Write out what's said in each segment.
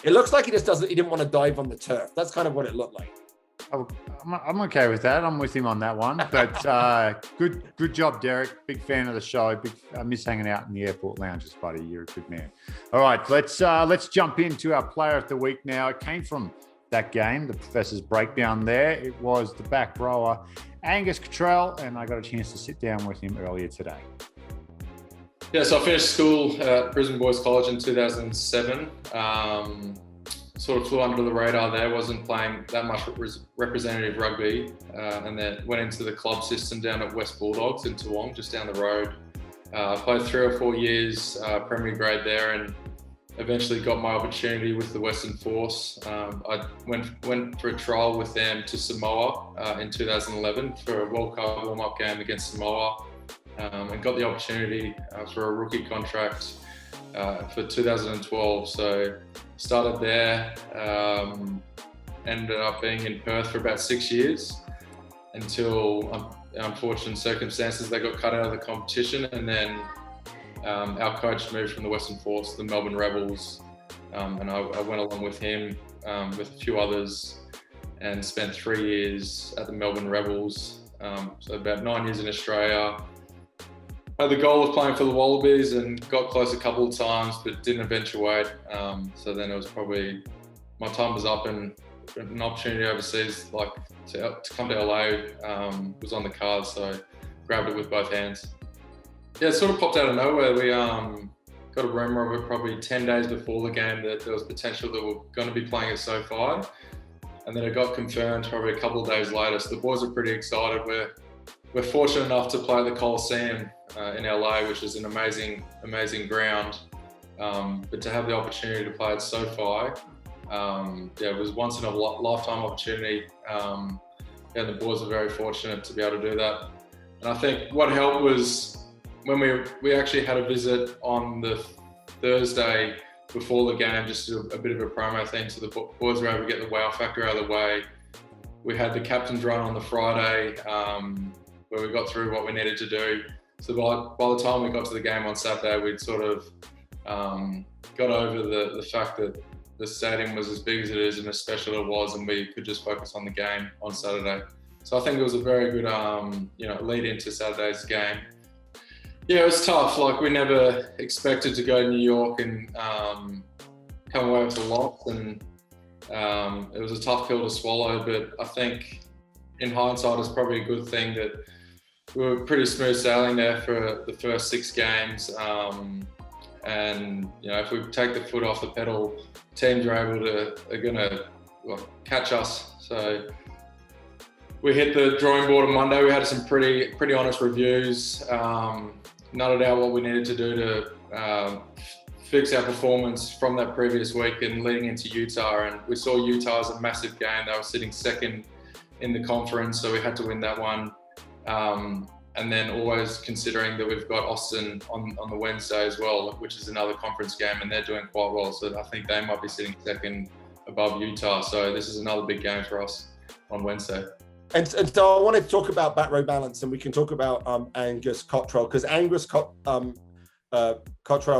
It looks like he didn't want to dive on the turf. That's kind of what it looked like. I'm okay with that. I'm with him on that one. But good job, Derek. Big fan of the show. I miss hanging out in the airport lounges, buddy. You're a good man. All right, let's jump into our player of the week now. It came from that game, the Professor's breakdown there. It was the back rower, Angus Cottrell, and I got a chance to sit down with him earlier today. Yeah, so I finished school at Brisbane Boys College in 2007. Sort of flew under the radar there, wasn't playing that much representative rugby, and then went into the club system down at West Bulldogs in Toowong, just down the road. Played 3 or 4 years Premier grade there, and eventually got my opportunity with the Western Force. I went for a trial with them to Samoa in 2011 for a World Cup warm-up game against Samoa, and got the opportunity for a rookie contract for 2012. So started there, ended up being in Perth for about 6 years until unfortunate circumstances, they got cut out of the competition, and then our coach moved from the Western Force to the Melbourne Rebels, and I went along with him with a few others and spent 3 years at the Melbourne Rebels, so about 9 years in Australia. Had the goal of playing for the Wallabies and got close a couple of times, but didn't eventuate. So then it was probably, my time was up, and an opportunity overseas, like to come to LA, was on the cards. So grabbed it with both hands. Yeah, it sort of popped out of nowhere. We got a rumour of it probably 10 days before the game that there was potential that we're going to be playing at SoFi. And then it got confirmed probably a couple of days later. So the boys are pretty excited. We're fortunate enough to play the Coliseum in LA, which is an amazing ground. But to have the opportunity to play at SoFi, it was once in a lifetime opportunity. The boys are very fortunate to be able to do that. And I think what helped was when we actually had a visit on the Thursday before the game, just a bit of a promo thing, so the boys were able to get the wow factor out of the way. We had the captain's run on the Friday, where we got through what we needed to do. So by the time we got to the game on Saturday, we'd sort of got over the fact that the stadium was as big as it is and as special it was, and we could just focus on the game on Saturday. So I think it was a very good lead into Saturday's game. Yeah, it was tough. Like, we never expected to go to New York and come away with a loss, and it was a tough pill to swallow. But I think in hindsight, it's probably a good thing that we were pretty smooth sailing there for the first 6 games. And if we take the foot off the pedal, teams are going to catch us. So we hit the drawing board on Monday. We had some pretty honest reviews, nutted out what we needed to do to fix our performance from that previous week and leading into Utah. And we saw Utah as a massive game. They were sitting second in the conference, so we had to win that one. And then always considering that we've got Austin on the Wednesday as well, which is another conference game, and they're doing quite well. So I think they might be sitting second above Utah. So this is another big game for us on Wednesday. And so I want to talk about back row balance, and we can talk about Angus Cottrell, because Angus Cottrell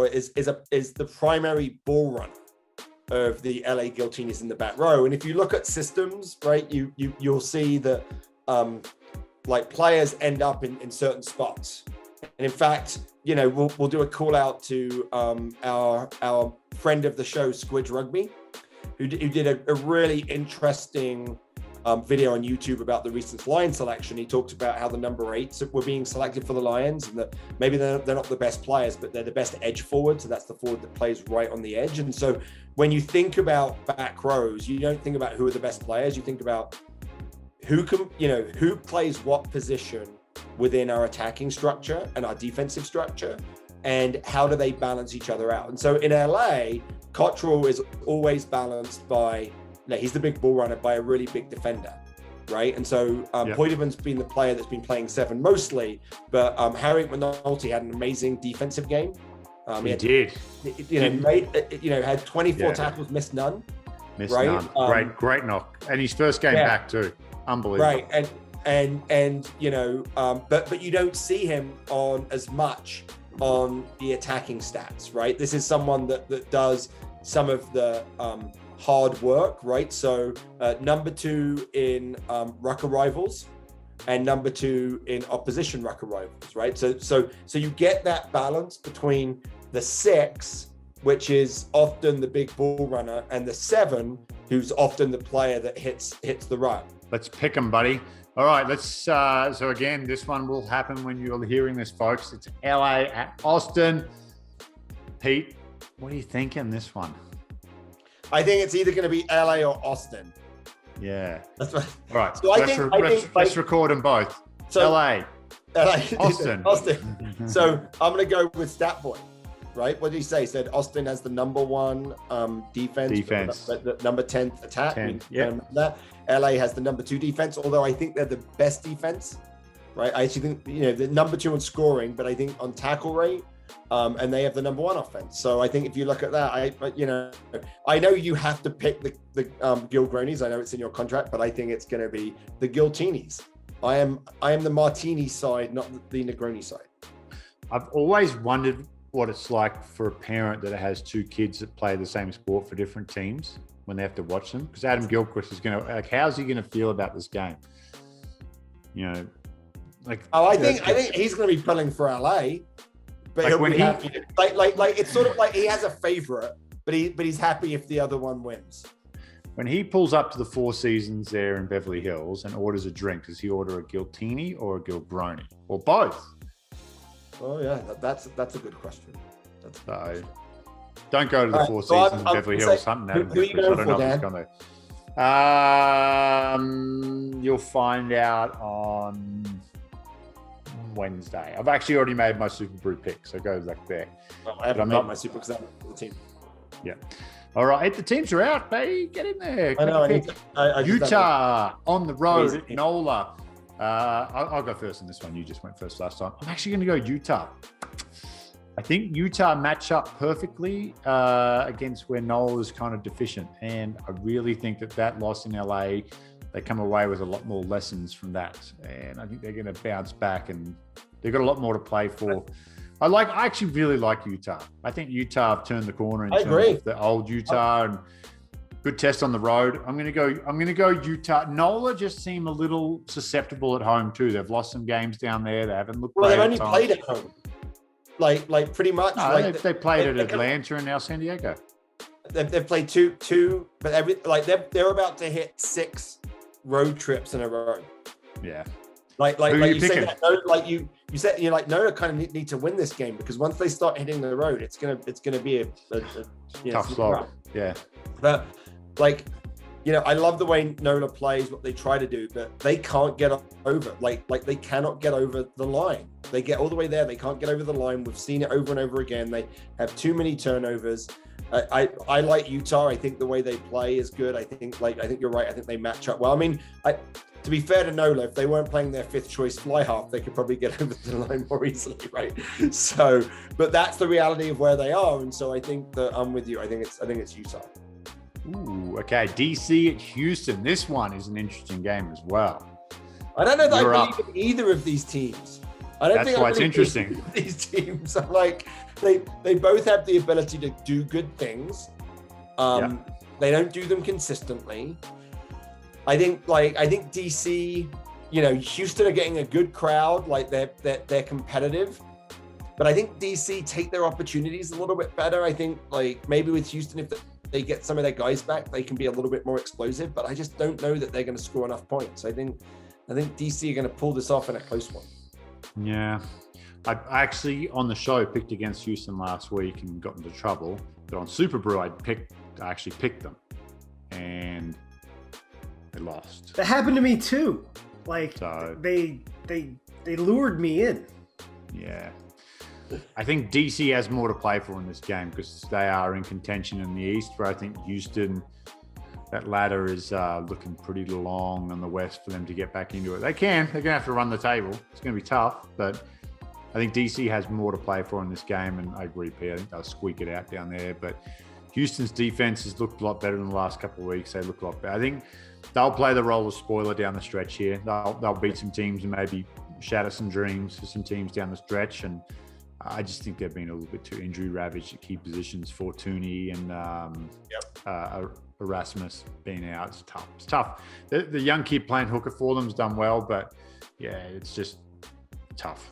is the primary ball runner of the LA Guiltinis in the back row. And if you look at systems, right, you'll see that players end up in certain spots. And in fact, we'll do a call out to our friend of the show, Squidge Rugby, who did a really interesting video on YouTube about the recent Lion selection. He talked about how the number 8s were being selected for the Lions, and that maybe they're not the best players, but they're the best edge forward. So that's the forward that plays right on the edge. And so when you think about back rows, you don't think about who are the best players. You think about who plays what position within our attacking structure and our defensive structure, and how do they balance each other out. And so in LA, Cottrell is always balanced by, he's the big ball runner, by a really big defender, right? And so Pietersen's been the player that's been playing 7 mostly, but Harry McNulty had an amazing defensive game. He had 24 tackles, missed none. None. Great knock. And his first game back too. Unbelievable. Right. But you don't see him on as much on the attacking stats, right? This is someone that does some of the hard work, right? So number 2 in ruck arrivals and number 2 in opposition ruck arrivals, right? So you get that balance between the 6, which is often the big ball runner, and the 7, who's often the player that hits the ruck. Let's pick them, buddy. All right, let's. So again, this one will happen when you're hearing this, folks. It's LA at Austin. Pete, what are you thinking this one? I think it's either going to be LA or Austin. Yeah. That's what. All right. So let's record them both. So LA, Austin. Austin. So I'm going to go with Statboy. Right? What did he say? He said Austin has the number 1 defense. The number 10th attack. 10, that. LA has the number 2 defense, although I think they're the best defense. Right? I actually think the number 2 on scoring, but I think on tackle rate, and they have the number 1 offense. So I think if you look at that, I know you have to pick the Gilgronis. I know it's in your contract, but I think it's going to be the Giltinis. I am the Martini side, not the Negroni side. I've always wondered what it's like for a parent that has 2 kids that play the same sport for different teams when they have to watch them. Because Adam Gilchrist is going to, how's he going to feel about this game? I think he's going to be pulling for LA, but he'll be happy. Like it's sort of like he has a favorite, but he's happy if the other one wins. When he pulls up to the Four Seasons there in Beverly Hills and orders a drink, does he order a Giltini or a Gilgroni or both? Oh yeah, that's a good question. So, don't go to the Four Seasons in Beverly Hills hunting at him. I don't know if he's gone there. You'll find out on Wednesday. I've actually already made my Super Brew pick, so go like there. I haven't made my Super because I'm the team. Yeah. All right, the teams are out, baby. Get in there. I know. Utah on the road at NOLA. I'll go first in this one. You just went first last time. I'm actually going to go Utah. I think Utah match up perfectly against where Noel is kind of deficient. And I really think that loss in LA, they come away with a lot more lessons from that. And I think they're going to bounce back and they've got a lot more to play for. I actually really like Utah. I think Utah have turned the corner in terms of the old Utah and good test on the road. I'm going to go Utah. NOLA just seem a little susceptible at home too. They've lost some games down there. They haven't looked. Well, they've only played at home. Like pretty much. No, they played at Atlanta and now San Diego. They've played two, but they're about to hit 6 road trips in a row. Yeah. Like you say that, you said NOLA kind of need to win this game because once they start hitting the road, it's gonna be a tough slog. Yeah. But I love the way NOLA plays, what they try to do, but they can't get over. Like they cannot get over the line. They get all the way there, they can't get over the line. We've seen it over and over again. They have too many turnovers. I like Utah. I think the way they play is good. I think you're right. I think they match up well. I mean, to be fair to NOLA, if they weren't playing their 5th choice fly half, they could probably get over the line more easily, right? So, but that's the reality of where they are, and so I think that I'm with you. I think it's Utah. Ooh, okay. DC at Houston. This one is an interesting game as well. I don't know that I believe in either of these teams. That's why it's interesting. These teams are they both have the ability to do good things. They don't do them consistently. I think DC, Houston are getting a good crowd. They're competitive, but I think DC take their opportunities a little bit better. I think maybe with Houston, if they get some of their guys back, they can be a little bit more explosive. But I just don't know that they're going to score enough points. I think DC are going to pull this off in a close one. Yeah, I actually on the show picked against Houston last week and got into trouble. But on Super Brew, I actually picked them, and they lost. That happened to me too. They lured me in. Yeah. I think DC has more to play for in this game because they are in contention in the East, where I think Houston, that ladder is looking pretty long on the West for them to get back into it. They're going to have to run the table. It's going to be tough, but I think DC has more to play for in this game, and I agree, Pete. I think they'll squeak it out down there, but Houston's defense has looked a lot better in the last couple of weeks. They look a lot better. I think they'll play the role of spoiler down the stretch here. They'll beat some teams and maybe shatter some dreams for some teams down the stretch, and I just think they've been a little bit too injury ravaged at key positions. Fortuny and Erasmus being out. It's tough. It's tough. The young kid playing hooker for them's done well, but yeah, it's just tough.